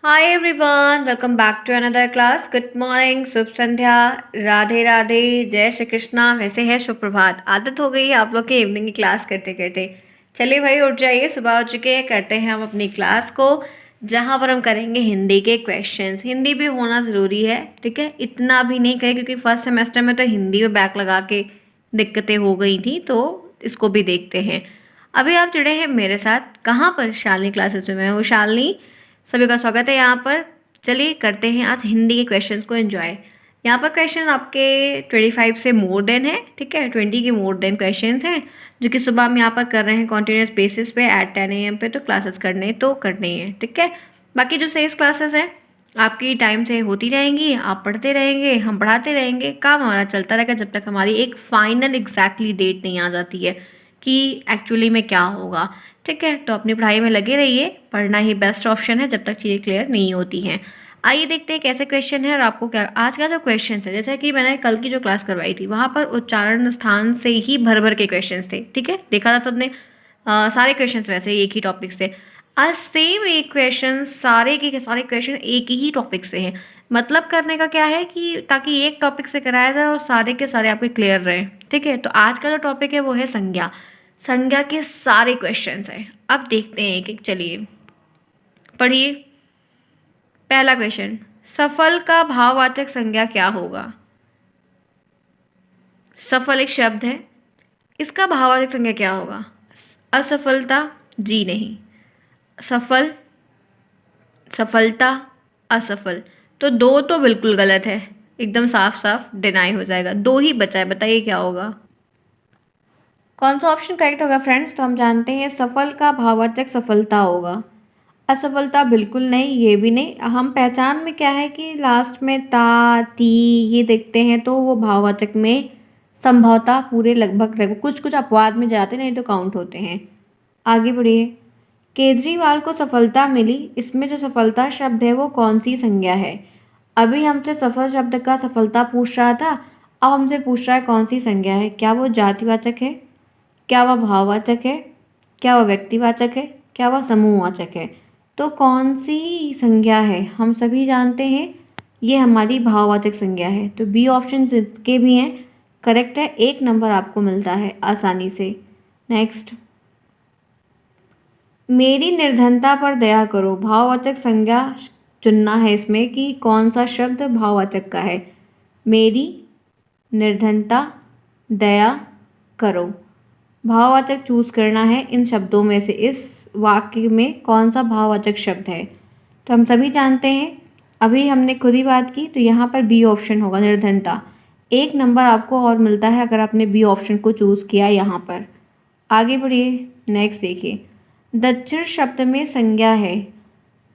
Hi everyone, welcome back to another class. Good morning, शुभ संध्या, राधे राधे, जय श्री कृष्णा। वैसे है शुभ प्रभात। आदत हो गई है आप लोग के इवनिंग की क्लास करते करते। चलिए भाई उठ जाइए, सुबह हो चुके हैं। करते हैं हम अपनी क्लास को, जहाँ पर हम करेंगे हिंदी के क्वेश्चंस। हिंदी भी होना ज़रूरी है, ठीक है। इतना भी नहीं करें क्योंकि फर्स्ट सेमेस्टर में तो हिंदी में बैक लगा के दिक्कतें हो गई थी, तो इसको भी देखते हैं। अभी आप जुड़े हैं मेरे साथ कहाँ पर, शालिनी क्लासेस में। मैं हूँ शालिनी, सभी का स्वागत है यहाँ पर। चलिए करते हैं आज हिंदी के क्वेश्चंस को एंजॉय। यहाँ पर क्वेश्चन आपके 25 से मोर देन है, ठीक है। 20 के मोर देन क्वेश्चंस हैं, जो कि सुबह हम यहाँ पर कर रहे हैं कॉन्टिन्यूस बेसिस पे एट 10 AM पे। तो क्लासेस करने हैं, ठीक है। बाकी जो सेल्स क्लासेस है आपकी टाइम से होती रहेंगी, आप पढ़ते रहेंगे, हम पढ़ाते रहेंगे। काम हमारा चलता रहेगा जब तक हमारी एक फाइनल एग्जैक्टली डेट नहीं आ जाती है कि एक्चुअली में क्या होगा, ठीक है। तो अपनी पढ़ाई में लगे रहिए, पढ़ना ही बेस्ट ऑप्शन है जब तक चीज़ें क्लियर नहीं होती हैं। आइए देखते हैं कैसे क्वेश्चन है और आपको क्या आज का जो क्वेश्चन है। जैसे कि मैंने कल की जो क्लास करवाई थी वहाँ पर उच्चारण स्थान से ही भर भर के क्वेश्चन थे, ठीक है। देखा था सबने, सारे क्वेश्चन वैसे एक ही टॉपिक से। आज सेम एक क्वेश्चन, सारे के सारे क्वेश्चन एक ही टॉपिक से हैं। मतलब करने का क्या है कि ताकि एक टॉपिक से कराया जाए और सारे के सारे आपके क्लियर रहे, ठीक है। तो आज का जो टॉपिक है वो है संज्ञा। संज्ञा के सारे क्वेश्चंस हैं। अब देखते हैं एक एक, चलिए पढ़िए। पहला क्वेश्चन, सफल का भाववाचक संज्ञा क्या होगा। सफल एक शब्द है, इसका भाववाचक संज्ञा क्या होगा। असफलता, जी नहीं। सफल, सफलता, असफल। तो दो तो बिल्कुल गलत है, एकदम साफ साफ डिनाई हो जाएगा। दो ही बचा है, बताइए क्या होगा। कौन सा ऑप्शन करेक्ट होगा फ्रेंड्स। तो हम जानते हैं सफल का भाववाचक सफलता होगा। असफलता बिल्कुल नहीं, ये भी नहीं। हम पहचान में क्या है कि लास्ट में ता ती ये देखते हैं तो वो भाववाचक में संभवतः पूरे लगभग कुछ कुछ अपवाद में जाते, नहीं तो काउंट होते हैं। आगे बढ़िए। केजरीवाल को सफलता मिली, इसमें जो सफलता शब्द है वो कौन सी संज्ञा है। अभी हमसे सफल शब्द का सफलता पूछ रहा था, अब हमसे पूछ रहा है कौन सी संज्ञा है। क्या वो जातिवाचक है, क्या वह भाववाचक है, क्या वह व्यक्तिवाचक है, क्या वह समूहवाचक है। तो कौन सी संज्ञा है। हम सभी जानते हैं ये हमारी भाववाचक संज्ञा है। तो बी ऑप्शन जिसके भी हैं करेक्ट है, 1 नंबर आपको मिलता है आसानी से। नेक्स्ट, मेरी निर्धनता पर दया करो, भाववाचक संज्ञा चुनना है इसमें कि कौन सा शब्द भाववाचक का है। मेरी निर्धनता, दया करो, भाववाचक चूज करना है इन शब्दों में से। इस वाक्य में कौन सा भाववाचक शब्द है। तो हम सभी जानते हैं, अभी हमने खुद ही बात की, तो यहाँ पर बी ऑप्शन होगा, निर्धनता। 1 नंबर आपको और मिलता है अगर आपने बी ऑप्शन को चूज किया यहाँ पर। आगे बढ़िए, नेक्स्ट देखिए। दक्षिण शब्द में संज्ञा है,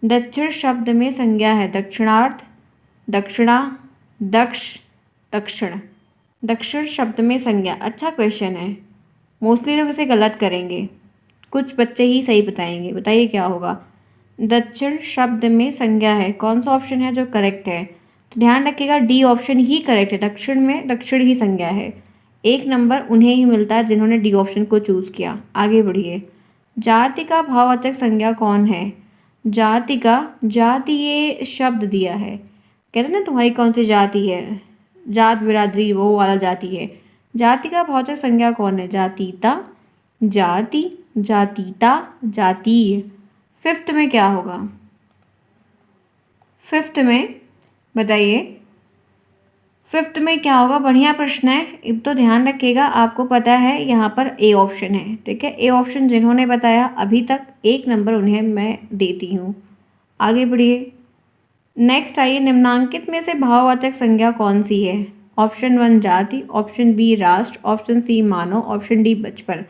दक्षिण शब्द में संज्ञा है दक्षिणार्थ, दक्षिणा, दक्ष, दक्षिण। दक्षिण शब्द में संज्ञा, अच्छा क्वेश्चन है। मोस्टली लोग इसे गलत करेंगे, कुछ बच्चे ही सही बताएंगे। बताइए क्या होगा। दक्षिण शब्द में संज्ञा है, कौन सा ऑप्शन है जो करेक्ट है। तो ध्यान रखिएगा डी ऑप्शन ही करेक्ट है, दक्षिण में दक्षिण ही संज्ञा है। 1 नंबर उन्हें ही मिलता है जिन्होंने डी ऑप्शन को चूज किया। आगे बढ़िए। जाति का भाववाचक संज्ञा कौन है। जाति का, जाति ये शब्द दिया है, कहते ना तुम्हारी कौन सी जाति है, जात बिरादरी वो वाला जाति है। जाति का भाववाचक संज्ञा कौन है। जातीता, जाति, जातीता, जातीय। फिफ्थ में क्या होगा। फिफ्थ में बताइए, फिफ्थ में क्या होगा। बढ़िया प्रश्न है, अब तो ध्यान रखिएगा। आपको पता है यहाँ पर ए ऑप्शन है, ठीक है। ए ऑप्शन जिन्होंने बताया अभी तक 1 नंबर उन्हें मैं देती हूँ। आगे बढ़िए। नेक्स्ट आइए, निम्नांकित में से भाववाचक संज्ञा कौन सी है। ऑप्शन 1 जाति, ऑप्शन बी राष्ट्र, ऑप्शन सी मानव, ऑप्शन डी बचपन।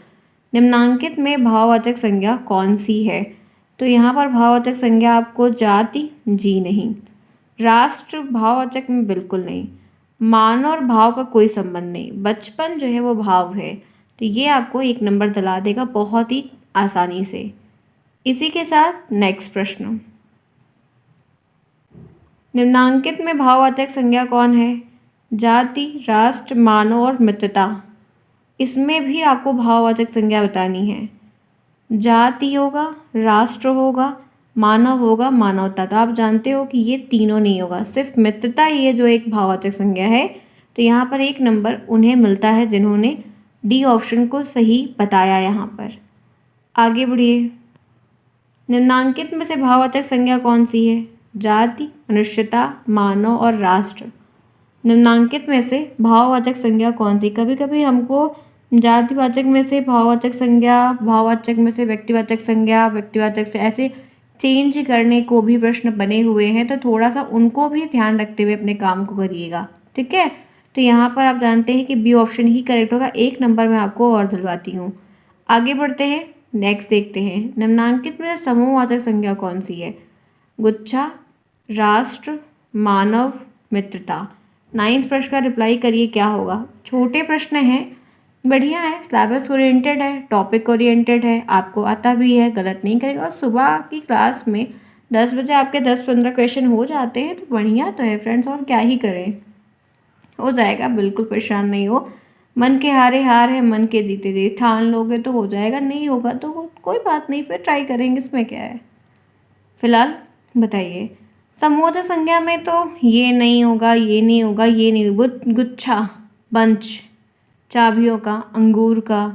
निम्नांकित में भाववाचक संज्ञा कौन सी है। तो यहाँ पर भाववाचक संज्ञा आपको जाति, जी नहीं। राष्ट्र भाववाचक में बिल्कुल नहीं। मान और भाव का कोई संबंध नहीं। बचपन जो है वो भाव है, तो ये आपको 1 नंबर दिला देगा बहुत ही आसानी से। इसी के साथ नेक्स्ट प्रश्न, निम्नांकित में भाववाचक संज्ञा कौन है। जाति, राष्ट्र, मानव और मित्रता। इसमें भी आपको भाववाचक संज्ञा बतानी है। जाति होगा, राष्ट्र होगा, मानव होगा मानवता। तो आप जानते हो कि ये तीनों नहीं होगा, सिर्फ मित्रता ही है जो एक भाववाचक संज्ञा है। तो यहाँ पर 1 नंबर उन्हें मिलता है जिन्होंने डी ऑप्शन को सही बताया। यहाँ पर आगे बढ़िए। निम्नांकित में से भाववाचक संज्ञा कौन सी है? जाति, मनुष्यता, मानव और राष्ट्र। निम्नांकित में से भाववाचक संज्ञा कौन सी? कभी कभी हमको जातिवाचक में से भाववाचक संज्ञा, भाववाचक में से व्यक्तिवाचक संज्ञा, व्यक्तिवाचक से ऐसे चेंज करने को भी प्रश्न बने हुए हैं, तो थोड़ा सा उनको भी ध्यान रखते हुए अपने काम को करिएगा, ठीक है। तो यहाँ पर आप जानते हैं कि बी ऑप्शन ही करेक्ट होगा। 1 नंबर मैं आपको और दिलवाती हूँ। आगे बढ़ते हैं, नेक्स्ट देखते हैं। निम्नांकित में समूहवाचक संज्ञा कौन सी है? गुच्छा, राष्ट्र, मानव, मित्रता। 9th प्रश्न का रिप्लाई करिए क्या होगा। छोटे प्रश्न हैं, बढ़िया है, सिलेबस ओरिएंटेड है, टॉपिक ओरिएंटेड है, आपको आता भी है, गलत नहीं करेगा। और सुबह की क्लास में 10 बजे आपके 10-15 क्वेश्चन हो जाते हैं, तो बढ़िया तो है फ्रेंड्स, और क्या ही करें, हो जाएगा, बिल्कुल परेशान नहीं हो। मन के हारे हार है, मन के जीते जीत, ठान लोगे तो हो जाएगा, नहीं होगा तो कोई बात नहीं, फिर ट्राई करेंगे, इसमें क्या है। फिलहाल बताइए, समूहवाचक संज्ञा में तो ये नहीं होगा, ये नहीं होगा, ये नहीं होगा। गुच्छा, बंच, चाबियों का, अंगूर का,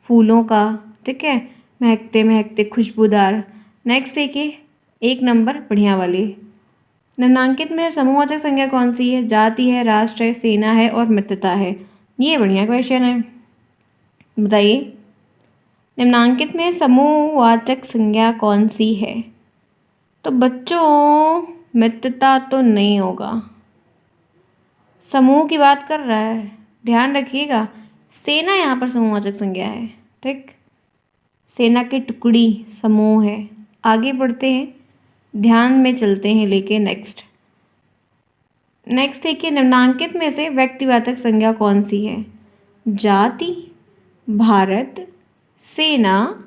फूलों का, ठीक है, महकते महकते खुशबूदार। नेक्स्ट देखिए, 1 नंबर बढ़िया वाली। निम्नांकित में समूहवाचक संज्ञा कौन सी है? जाति है, राष्ट्र है, सेना है और मित्रता है। ये बढ़िया क्वेश्चन है, बताइए निम्नांकित में समूहवाचक संज्ञा कौन सी है? तो बच्चों मित्रता तो नहीं होगा, समूह की बात कर रहा है, ध्यान रखिएगा। सेना यहाँ पर समूहवाचक संज्ञा है, ठीक, सेना की टुकड़ी समूह है। आगे बढ़ते हैं, ध्यान में चलते हैं लेके नेक्स्ट देखिए, निम्नांकित में से व्यक्तिवाचक संज्ञा कौन सी है? जाति, भारत, सेना,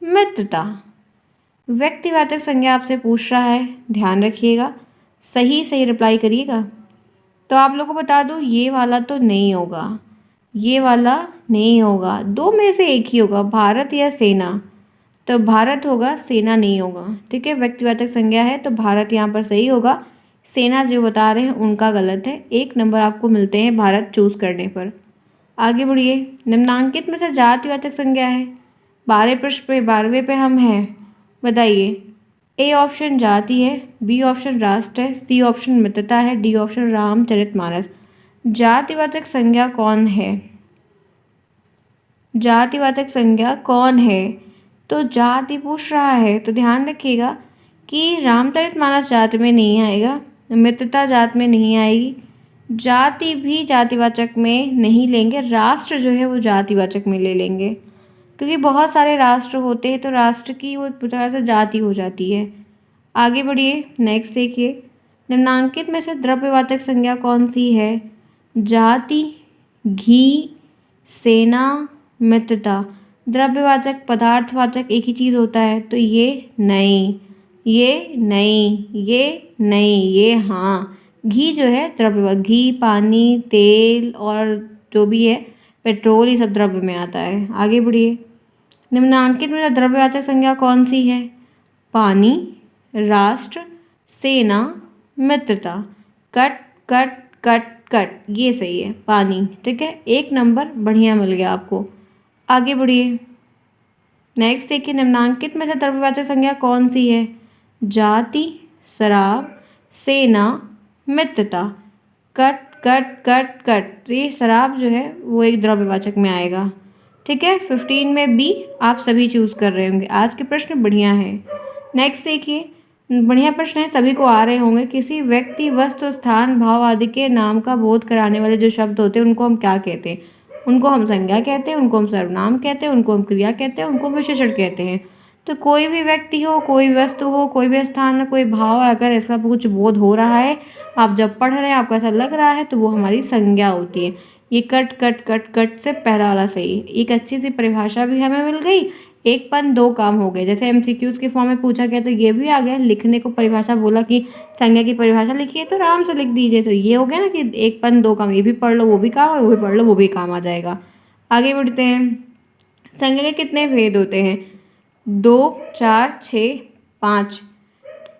मित्रता। व्यक्तिवाचक संज्ञा आपसे पूछ रहा है, ध्यान रखिएगा, सही रिप्लाई करिएगा। तो आप लोगों को बता दूं, ये वाला तो नहीं होगा, ये वाला नहीं होगा, 2 में से एक ही होगा, भारत या सेना। तो भारत होगा, सेना नहीं होगा, ठीक है। व्यक्तिवाचक संज्ञा है तो भारत यहाँ पर सही होगा, सेना जो बता रहे हैं उनका गलत है। 1 नंबर आपको मिलते हैं भारत चूज करने पर। आगे बढ़िए, निम्नांकित में से जातिवाचक संज्ञा है। 12वें पे हम हैं, बताइए। ए ऑप्शन जाति है, बी ऑप्शन राष्ट्र है, सी ऑप्शन मित्रता है, डी ऑप्शन रामचरितमानस। जातिवाचक संज्ञा कौन है? जातिवाचक संज्ञा कौन है? तो जाति पूछ रहा है, तो ध्यान रखिएगा कि रामचरितमानस जाति में नहीं आएगा, मित्रता जाति में नहीं आएगी, जाति भी जातिवाचक में नहीं लेंगे, राष्ट्र जो है वो जातिवाचक में ले लेंगे, क्योंकि बहुत सारे राष्ट्र होते हैं तो राष्ट्र की वो एक प्रकार से जाति हो जाती है। आगे बढ़िए, नेक्स्ट देखिए, निम्नांकित में से द्रव्यवाचक संज्ञा कौन सी है? जाति, घी, सेना, मित्रता। द्रव्यवाचक पदार्थवाचक एक ही चीज़ होता है, तो ये नहीं, ये नहीं, ये नहीं, ये हाँ। घी जो है द्रव्य, घी, पानी, तेल और जो भी है पेट्रोल, ये सब द्रव्य में आता है। आगे बढ़िए, निम्नांकित में द्रव्यवाचक संज्ञा कौन सी है? पानी, राष्ट्र, सेना, मित्रता। कट कट कट कट, ये सही है, पानी, ठीक है। 1 नंबर बढ़िया मिल गया आपको। आगे बढ़िए, नेक्स्ट देखिए, निम्नांकित में से द्रव्यवाचक संज्ञा कौन सी है? जाति, शराब, सेना, मित्रता। कट कट कट कट, ये शराब जो है वो एक द्रव्यवाचक में आएगा, ठीक है। 15 में बी आप सभी चूज कर रहे होंगे। आज के प्रश्न बढ़िया है। नेक्स्ट देखिए, बढ़िया प्रश्न है, सभी को आ रहे होंगे। किसी व्यक्ति, वस्तु, स्थान, भाव आदि के नाम का बोध कराने वाले जो शब्द होते हैं उनको हम क्या कहते हैं? उनको हम संज्ञा कहते हैं, उनको हम सर्वनाम कहते हैं, उनको हम क्रिया कहते हैं, उनको हम विशेषण कहते हैं। तो कोई भी व्यक्ति हो, कोई वस्तु हो, कोई भी स्थान हो, कोई भाव, अगर ऐसा कुछ बोध हो रहा है, आप जब पढ़ रहे हैं आपको ऐसा लग रहा है, तो वो हमारी संज्ञा होती है। ये कट कट कट कट से पहला वाला सही है। एक अच्छी सी परिभाषा भी हमें मिल गई, 1 पन 2 काम हो गए। जैसे MCQs के फॉर्म में पूछा गया तो ये भी आ गया, लिखने को परिभाषा बोला कि संज्ञा की परिभाषा लिखिए, तो आराम से लिख दीजिए, तो ये हो गया ना कि 1 पन 2 काम, ये भी पढ़ लो वो भी काम है, वो भी पढ़ लो वो भी काम आ जाएगा। आगे बढ़ते हैं, संज्ञा के कितने भेद होते हैं? 2, 4, 6, 5।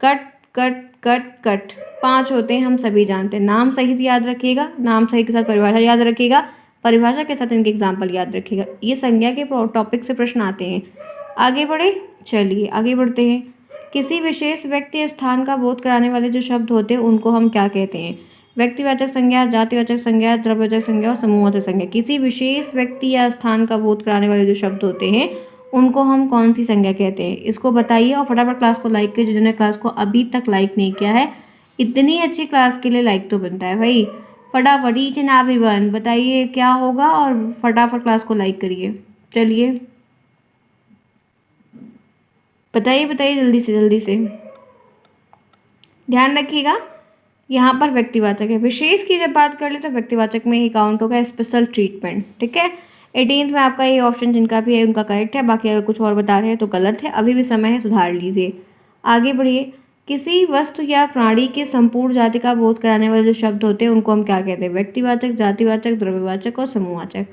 कट कट कट कट 5 होते हैं, हम सभी जानते हैं। नाम सहित याद रखिएगा, नाम सहित के साथ परिभाषा याद रखिएगा, परिभाषा के साथ इनके एग्जाम्पल याद रखिएगा। ये संज्ञा के टॉपिक से प्रश्न आते हैं। आगे बढ़े, चलिए आगे बढ़ते हैं। किसी विशेष व्यक्ति या स्थान का बोध कराने वाले जो शब्द होते हैं उनको हम क्या कहते हैं? व्यक्तिवाचक संज्ञा, जातिवाचक संज्ञा, द्रव्यवाचक संज्ञा और समूहवाचक संज्ञा। किसी विशेष व्यक्ति या स्थान का बोध कराने वाले जो शब्द होते हैं उनको हम कौन सी संज्ञा कहते हैं? इसको बताइए और फटाफट क्लास को लाइक कीजिए। जिन्होंने क्लास को अभी तक लाइक नहीं किया है, इतनी अच्छी क्लास के लिए लाइक तो बनता है भाई। फटाफट ईच एंड एवरीवन बताइए क्या होगा और फटाफट क्लास को लाइक करिए। चलिए बताइए बताइए जल्दी से जल्दी से। ध्यान रखिएगा, यहाँ पर व्यक्तिवाचक है। विशेष की जब बात कर ले तो व्यक्तिवाचक में ही काउंट होगा स्पेशल ट्रीटमेंट, ठीक है। 18th में आपका ये ऑप्शन जिनका भी है उनका करेक्ट है, बाकी अगर कुछ और बता रहे हैं तो गलत है। अभी भी समय है, सुधार लीजिए। आगे बढ़िए। किसी वस्तु या प्राणी के संपूर्ण जाति का बोध कराने वाले जो शब्द होते हैं उनको हम क्या कहते हैं? व्यक्तिवाचक, जातिवाचक, द्रव्यवाचक और समूहवाचक।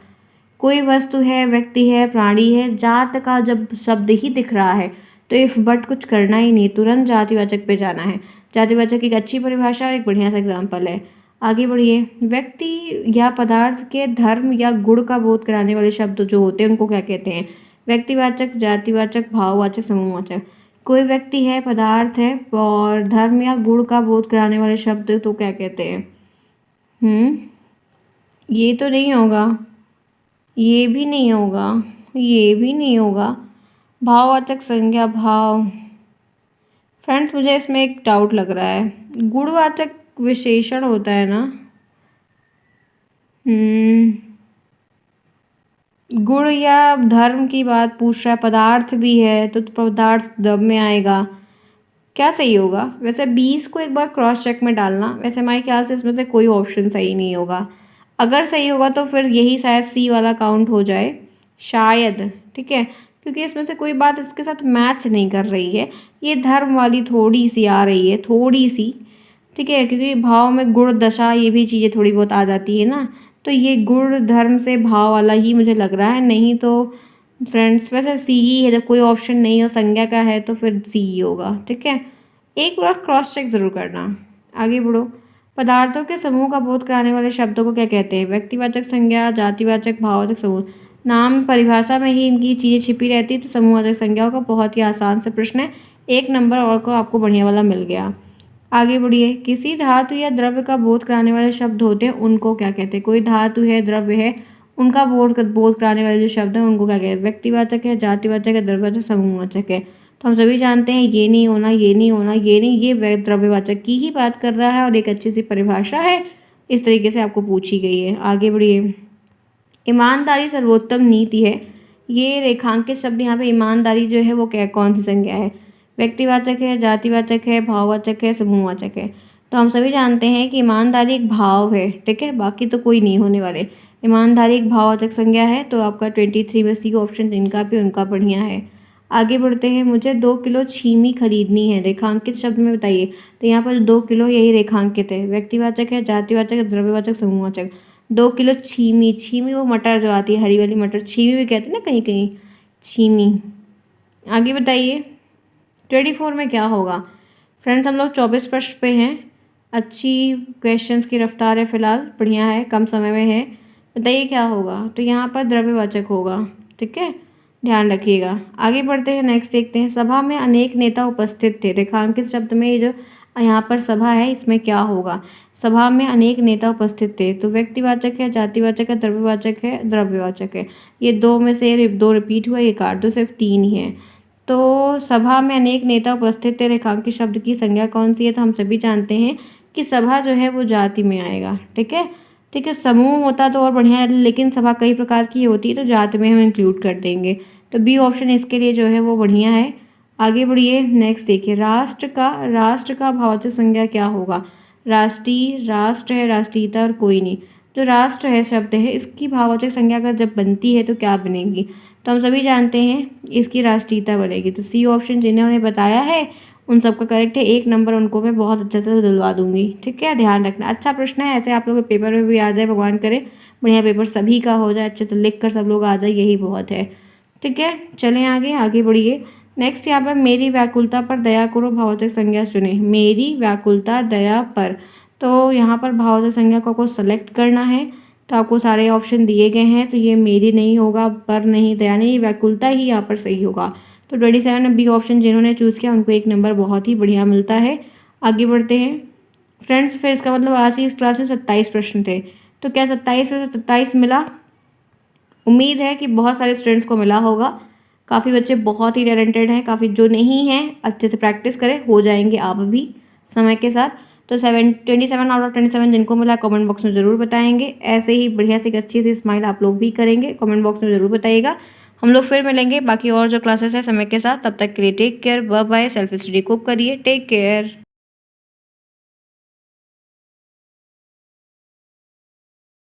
कोई वस्तु है, व्यक्ति है, प्राणी है, जात का जब शब्द ही दिख रहा है तो इफ बट कुछ करना ही नहीं, तुरंत जातिवाचक पे जाना है। जातिवाचक एक अच्छी परिभाषा और एक बढ़िया सा एग्जाम्पल है। आगे बढ़िए। व्यक्ति या पदार्थ के धर्म या गुण का बोध कराने वाले शब्द जो होते हैं उनको क्या कहते हैं? व्यक्तिवाचक, जातिवाचक, भाववाचक, समूहवाचक। कोई व्यक्ति है, पदार्थ है और धर्म या गुण का बोध कराने वाले शब्द तो क्या कहते हैं? ये तो नहीं होगा, ये भी नहीं होगा, ये भी नहीं होगा। भाववाचक संज्ञा, भाव। फ्रेंड्स मुझे इसमें एक डाउट लग रहा है। गुणवाचक विशेषण होता है ना? गुण या धर्म की बात पूछ रहा है, पदार्थ भी है तो पदार्थ दब में आएगा। क्या सही होगा? वैसे 20 को एक बार क्रॉस चेक में डालना। वैसे हमारे ख्याल से इसमें से कोई ऑप्शन सही नहीं होगा। अगर सही होगा तो फिर यही शायद सी वाला काउंट हो जाए, शायद, ठीक है, क्योंकि इसमें से कोई बात इसके साथ मैच नहीं कर रही है। ये धर्म वाली थोड़ी सी आ रही है, थोड़ी सी, ठीक है, क्योंकि भाव में गुण, दशा, ये भी चीज़ें थोड़ी बहुत आ जाती है ना, तो ये गुण धर्म से भाव वाला ही मुझे लग रहा है। नहीं तो फ्रेंड्स वैसे सी ही है, जब कोई ऑप्शन नहीं हो संज्ञा का है तो फिर सी ही होगा, ठीक है। एक बार क्रॉस चेक ज़रूर करना। आगे बढ़ो। पदार्थों के समूह का बोध कराने वाले शब्दों को क्या कहते हैं? व्यक्तिवाचक संज्ञा, जातिवाचक, भाववाचक, समूह। नाम परिभाषा में ही इनकी चीज़ें छिपी रहती है, तो समूहवाचक संज्ञाओं का बहुत ही आसान से प्रश्न है। 1 नंबर और को आपको बढ़िया वाला मिल गया। आगे बढ़िए। किसी धातु या द्रव्य का बोध कराने वाले शब्द होते हैं उनको क्या कहते हैं? कोई धातु है, द्रव्य है, उनका बोध कराने वाले जो शब्द हैं उनको क्या कहते हैं? व्यक्तिवाचक है, जातिवाचक है, द्रव्यवाचक, समूहवाचक है। तो हम सभी जानते हैं ये नहीं होना, ये नहीं होना, ये नहीं, ये द्रव्यवाचक की ही बात कर रहा है और एक अच्छी सी परिभाषा है, इस तरीके से आपको पूछी गई है। आगे बढ़िए। ईमानदारी सर्वोत्तम नीति है। ये रेखांकित शब्द यहाँ पे ईमानदारी जो है वो क्या, कौन सी संज्ञा है? व्यक्तिवाचक है, जातिवाचक है, भाववाचक है, समूहवाचक है। तो हम सभी जानते हैं कि ईमानदारी एक भाव है, ठीक है, बाकी तो कोई नहीं होने वाले। ईमानदारी एक भाववाचक संज्ञा है, तो आपका 23 में सी ऑप्शन इनका भी उनका बढ़िया है। आगे बढ़ते हैं। मुझे 2 किलो छीमी खरीदनी है, रेखांकित शब्द में बताइए। तो यहाँ पर 2 किलो यही रेखांकित है। व्यक्तिवाचक है, जातिवाचक है, द्रव्यवाचक, समूहवाचक। 2 किलो छीमी, छीमी वो मटर जो आती है हरी वाली मटर, छीमी भी कहते हैं ना कहीं कहीं, छीमी। आगे बताइए 24 में क्या होगा? फ्रेंड्स हम लोग 24 प्रश्न पे हैं। अच्छी क्वेश्चंस की रफ्तार है, फिलहाल बढ़िया है, कम समय में है। बताइए क्या होगा? तो यहाँ पर द्रव्यवाचक होगा, ठीक है, ध्यान रखिएगा। आगे बढ़ते हैं, नेक्स्ट देखते हैं। सभा में अनेक नेता उपस्थित थे। रेखांकित शब्द में ये जो यहाँ पर सभा है इसमें क्या होगा? सभा में अनेक नेता उपस्थित थे, तो व्यक्तिवाचक है, जातिवाचक है, द्रव्यवाचक है, द्रव्यवाचक है। ये 2 में से 2 रिपीट हुआ, ये काट दो, सिर्फ 3 ही है। तो सभा में अनेक नेता उपस्थित थे, रेखांकित शब्द की संज्ञा कौन सी है? तो हम सभी जानते हैं कि सभा जो है वो जाति में आएगा, ठीक है, ठीक है। समूह होता तो और बढ़िया है, लेकिन सभा कई प्रकार की होती है तो जाति में हम इंक्लूड कर देंगे, तो बी ऑप्शन इसके लिए जो है वो बढ़िया है। आगे बढ़िए, नेक्स्ट देखिए। राष्ट्र का भाववाचक संज्ञा क्या होगा? राष्ट्रीय, राष्ट्र है, राष्ट्रीयता और कोई नहीं। जो राष्ट्र है शब्द है इसकी भाववाचक संज्ञा अगर जब बनती है तो क्या बनेगी? तो हम सभी जानते हैं इसकी राष्ट्रीयता बनेगी। तो सी ऑप्शन जिन्होंने बताया है उन सबका करेक्ट है। 1 नंबर उनको मैं बहुत अच्छे से दिलवा दूंगी, ठीक है, ध्यान रखना। अच्छा प्रश्न है, ऐसे आप लोगों के पेपर में भी आ जाए, भगवान करे बढ़िया पेपर सभी का हो जाए, अच्छे से लिख कर सब लोग आ जाए, यही बहुत है, ठीक है। चलें आगे, आगे बढ़िए। नेक्स्ट यहाँ पर मेरी व्याकुलता पर दया करो भाववाचक संज्ञा चुने। मेरी व्याकुलता दया पर, तो यहाँ पर भाववाचक संज्ञा को आपको सेलेक्ट करना है। तो आपको सारे ऑप्शन दिए गए हैं, तो ये मेरी नहीं होगा, पर नहीं, दया नहीं, व्याकुलता ही यहाँ पर सही होगा। तो 27 बी ऑप्शन जिन्होंने चूज़ किया उनको एक नंबर बहुत ही बढ़िया मिलता है। आगे बढ़ते हैं फ्रेंड्स। फिर इसका मतलब आज की इस क्लास में 27 प्रश्न थे। तो क्या 27 में से 27 मिला? उम्मीद है कि बहुत सारे स्टूडेंट्स को मिला होगा। काफ़ी बच्चे बहुत ही टैलेंटेड हैं, काफ़ी जो नहीं हैं अच्छे से प्रैक्टिस करें, हो जाएंगे आप भी समय के साथ। तो 27 आउट ऑफ 27 जिनको मिला कमेंट बॉक्स में ज़रूर बताएंगे। ऐसे ही बढ़िया से एक अच्छी सी स्माइल आप लोग भी करेंगे, कमेंट बॉक्स में ज़रूर बताइएगा। हम लोग फिर मिलेंगे बाकी और जो क्लासेस है समय के साथ। तब तक के लिए take care, bye bye, self study खूब करिए, टेक केयर।